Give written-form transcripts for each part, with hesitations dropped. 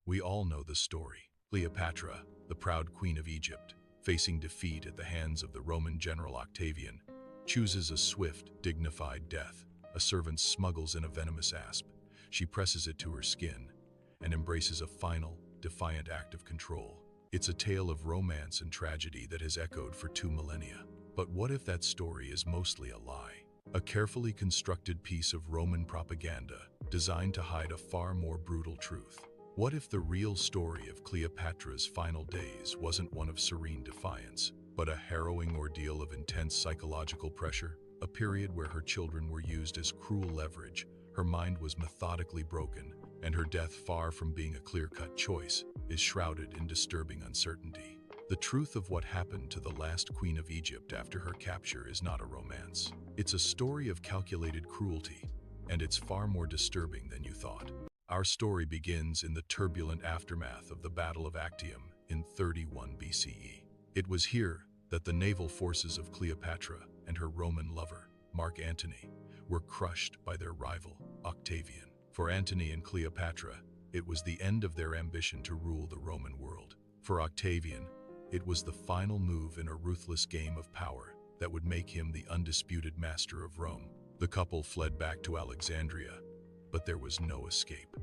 We all know the story. Cleopatra, the proud queen of Egypt, facing defeat at the hands of the Roman general Octavian, chooses a swift, dignified death. A servant smuggles in a venomous asp. She presses it to her skin and embraces a final, defiant act of control. It's a tale of romance and tragedy that has echoed for 2 millennia. But what if that story is mostly a lie? A carefully constructed piece of Roman propaganda designed to hide a far more brutal truth. What if the real story of Cleopatra's final days wasn't one of serene defiance, but a harrowing ordeal of intense psychological pressure? A period where her children were used as cruel leverage, her mind was methodically broken, and her death, far from being a clear-cut choice, is shrouded in disturbing uncertainty. The truth of what happened to the last queen of Egypt after her capture is not a romance. It's a story of calculated cruelty, and it's far more disturbing than you thought. Our story begins in the turbulent aftermath of the Battle of Actium in 31 BCE. It was here that the naval forces of Cleopatra and her Roman lover, Mark Antony, were crushed by their rival, Octavian. For Antony and Cleopatra, it was the end of their ambition to rule the Roman world. For Octavian, it was the final move in a ruthless game of power that would make him the undisputed master of Rome. The couple fled back to Alexandria, but there was no escape.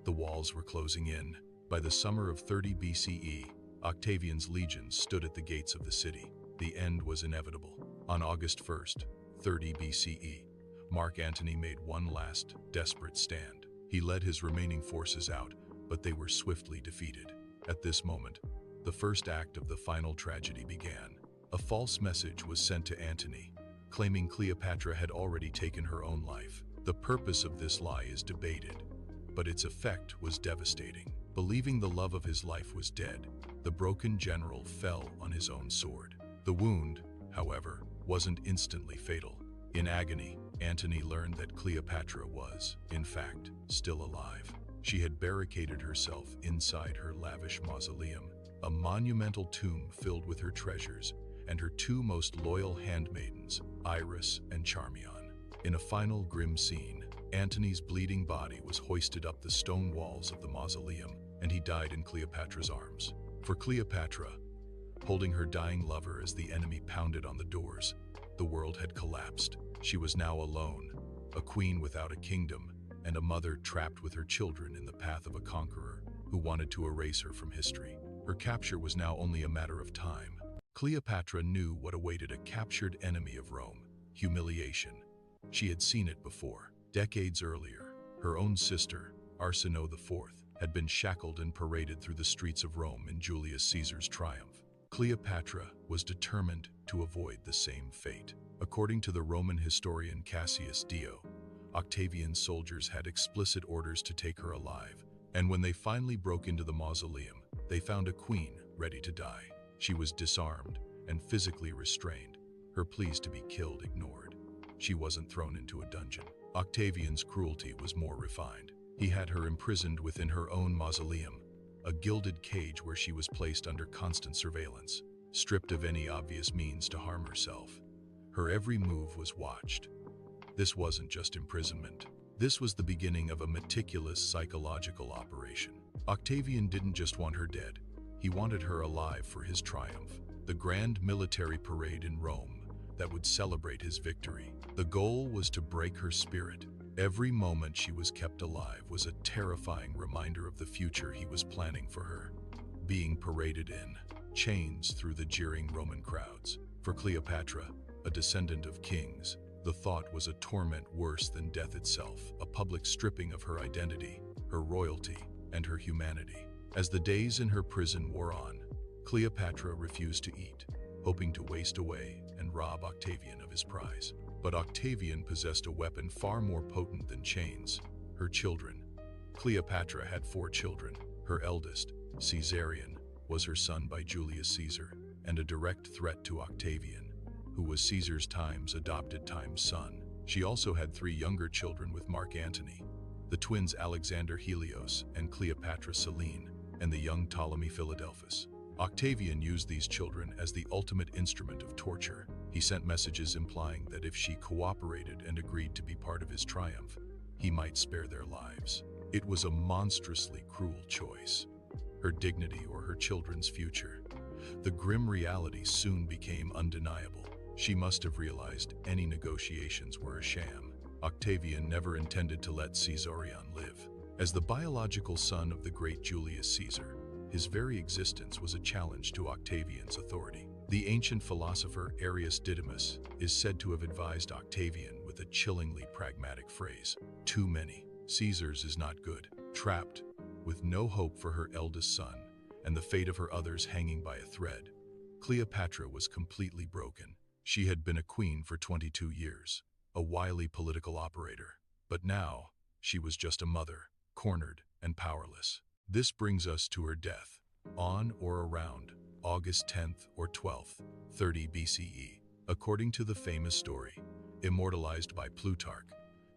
The walls were closing in. By the summer of 30 BCE, Octavian's legions stood at the gates of the city. The end was inevitable. On August 1st, 30 BCE, Mark Antony made one last, desperate stand. He led his remaining forces out, but they were swiftly defeated. At this moment, the first act of the final tragedy began. A false message was sent to Antony, claiming Cleopatra had already taken her own life. The purpose of this lie is debated, but its effect was devastating. Believing the love of his life was dead, the broken general fell on his own sword. The wound, however, wasn't instantly fatal. In agony, Antony learned that Cleopatra was, in fact, still alive. She had barricaded herself inside her lavish mausoleum, a monumental tomb filled with her treasures and her two most loyal handmaidens, Iris and Charmian. In a final grim scene, Antony's bleeding body was hoisted up the stone walls of the mausoleum, and he died in Cleopatra's arms. For Cleopatra, holding her dying lover as the enemy pounded on the doors, the world had collapsed. She was now alone, a queen without a kingdom, and a mother trapped with her children in the path of a conqueror who wanted to erase her from history. Her capture was now only a matter of time. Cleopatra knew what awaited a captured enemy of Rome: humiliation. She had seen it before. Decades earlier, her own sister, Arsinoe IV, had been shackled and paraded through the streets of Rome in Julius Caesar's triumph. Cleopatra was determined to avoid the same fate. According to the Roman historian Cassius Dio, Octavian's soldiers had explicit orders to take her alive, and when they finally broke into the mausoleum, they found a queen ready to die. She was disarmed and physically restrained, her pleas to be killed ignored. She wasn't thrown into a dungeon. Octavian's cruelty was more refined. He had her imprisoned within her own mausoleum, a gilded cage where she was placed under constant surveillance, stripped of any obvious means to harm herself. Her every move was watched. This wasn't just imprisonment. This was the beginning of a meticulous psychological operation. Octavian didn't just want her dead. He wanted her alive for his triumph, the grand military parade in Rome that would celebrate his victory. The goal was to break her spirit. Every moment she was kept alive was a terrifying reminder of the future he was planning for her. Being paraded in chains through the jeering Roman crowds. For Cleopatra, a descendant of kings, the thought was a torment worse than death itself, a public stripping of her identity, her royalty, and her humanity. As the days in her prison wore on, Cleopatra refused to eat, hoping to waste away and rob Octavian of his prize. But Octavian possessed a weapon far more potent than chains: her children. Cleopatra had 4 children. Her eldest, Caesarion, was her son by Julius Caesar, and a direct threat to Octavian, who was Caesar's adopted son. She also had 3 younger children with Mark Antony, the twins Alexander Helios and Cleopatra Selene, and the young Ptolemy Philadelphus. Octavian used these children as the ultimate instrument of torture. He sent messages implying that if she cooperated and agreed to be part of his triumph, he might spare their lives. It was a monstrously cruel choice. Her dignity or her children's future. The grim reality soon became undeniable. She must have realized any negotiations were a sham. Octavian never intended to let Caesarion live. As the biological son of the great Julius Caesar, his very existence was a challenge to Octavian's authority. The ancient philosopher Arrius Didymus is said to have advised Octavian with a chillingly pragmatic phrase, "Too many. Caesar's is not good." Trapped, with no hope for her eldest son, and the fate of her others hanging by a thread, Cleopatra was completely broken. She had been a queen for 22 years, a wily political operator, but now she was just a mother, cornered and powerless. This brings us to her death, on or around August 10th or 12th, 30 BCE. According to the famous story, immortalized by Plutarch,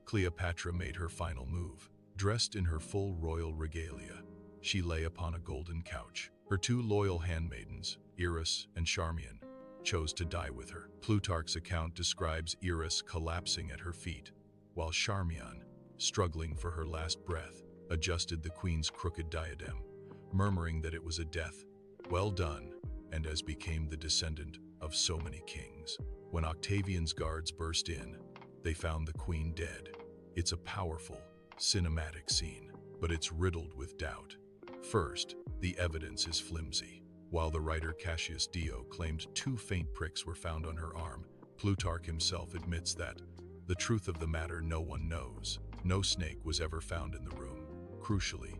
Cleopatra made her final move. Dressed in her full royal regalia, she lay upon a golden couch. Her two loyal handmaidens, Iris and Charmian, chose to die with her. Plutarch's account describes Iris collapsing at her feet, while Charmian, struggling for her last breath, adjusted the queen's crooked diadem, murmuring that it was a death well done, and as became the descendant of so many kings. When Octavian's guards burst in, they found the queen dead. It's a powerful, cinematic scene, but it's riddled with doubt. First, the evidence is flimsy. While the writer Cassius Dio claimed 2 faint pricks were found on her arm, Plutarch himself admits that the truth of the matter no one knows. No snake was ever found in the room. Crucially,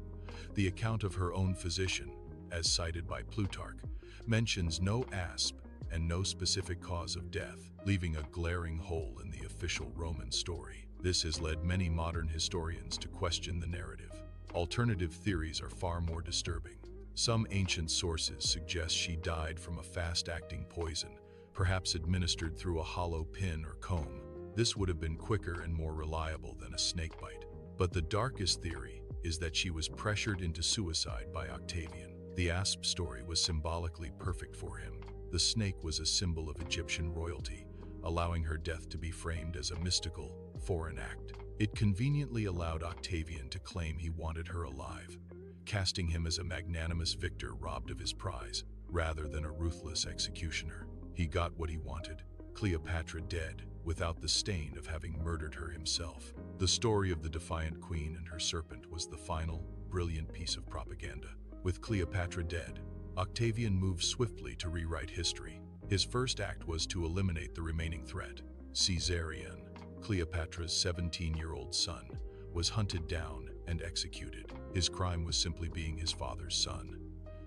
the account of her own physician, as cited by Plutarch, mentions no asp and no specific cause of death, leaving a glaring hole in the official Roman story. This has led many modern historians to question the narrative. Alternative theories are far more disturbing. Some ancient sources suggest she died from a fast-acting poison, perhaps administered through a hollow pin or comb. This would have been quicker and more reliable than a snake bite. But the darkest theory is that she was pressured into suicide by Octavian. The asp story was symbolically perfect for him. The snake was a symbol of Egyptian royalty, allowing her death to be framed as a mystical, foreign act. It conveniently allowed Octavian to claim he wanted her alive, casting him as a magnanimous victor robbed of his prize, rather than a ruthless executioner. He got what he wanted, Cleopatra dead, without the stain of having murdered her himself. The story of the defiant queen and her serpent was the final, brilliant piece of propaganda. With Cleopatra dead, Octavian moved swiftly to rewrite history. His first act was to eliminate the remaining threat. Caesarion, Cleopatra's 17-year-old son, was hunted down and executed. His crime was simply being his father's son.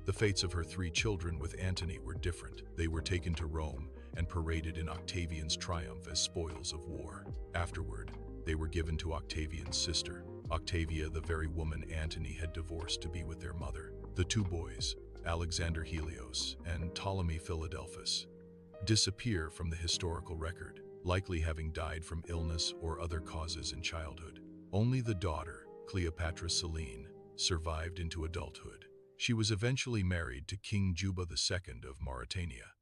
The fates of her 3 children with Antony were different. They were taken to Rome and paraded in Octavian's triumph as spoils of war. Afterward, they were given to Octavian's sister, Octavia, the very woman Antony had divorced to be with their mother. The 2 boys, Alexander Helios and Ptolemy Philadelphus, disappear from the historical record, likely having died from illness or other causes in childhood. Only the daughter, Cleopatra Selene, survived into adulthood. She was eventually married to King Juba II of Mauritania,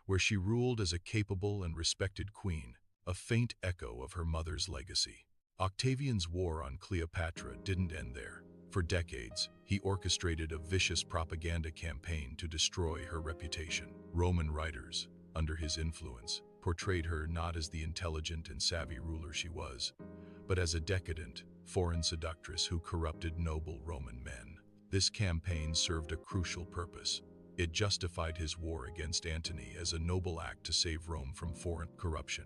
where she ruled as a capable and respected queen, a faint echo of her mother's legacy. Octavian's war on Cleopatra didn't end there. For decades, he orchestrated a vicious propaganda campaign to destroy her reputation. Roman writers, under his influence, portrayed her not as the intelligent and savvy ruler she was, but as a decadent, foreign seductress who corrupted noble Roman men. This campaign served a crucial purpose. It justified his war against Antony as a noble act to save Rome from foreign corruption,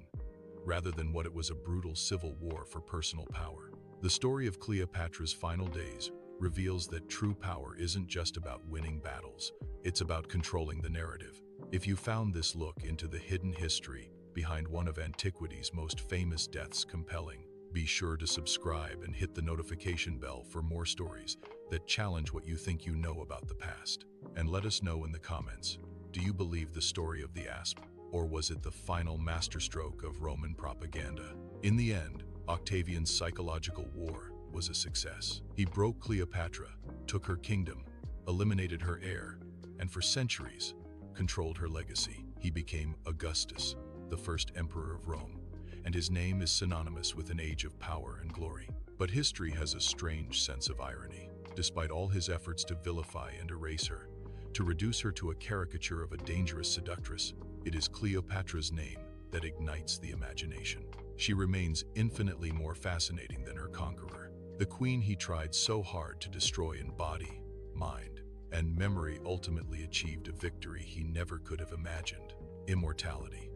rather than what it was, a brutal civil war for personal power. The story of Cleopatra's final days reveals that true power isn't just about winning battles, it's about controlling the narrative. If you found this look into the hidden history behind one of antiquity's most famous deaths compelling, be sure to subscribe and hit the notification bell for more stories that challenge what you think you know about the past. And let us know in the comments, do you believe the story of the asp, or was it the final masterstroke of Roman propaganda? In the end, Octavian's psychological war was a success. He broke Cleopatra, took her kingdom, eliminated her heir, and for centuries, controlled her legacy. He became Augustus, the first emperor of Rome, and his name is synonymous with an age of power and glory. But history has a strange sense of irony. Despite all his efforts to vilify and erase her, to reduce her to a caricature of a dangerous seductress, it is Cleopatra's name that ignites the imagination. She remains infinitely more fascinating than her conqueror. The queen he tried so hard to destroy in body, mind, and memory ultimately achieved a victory he never could have imagined: immortality.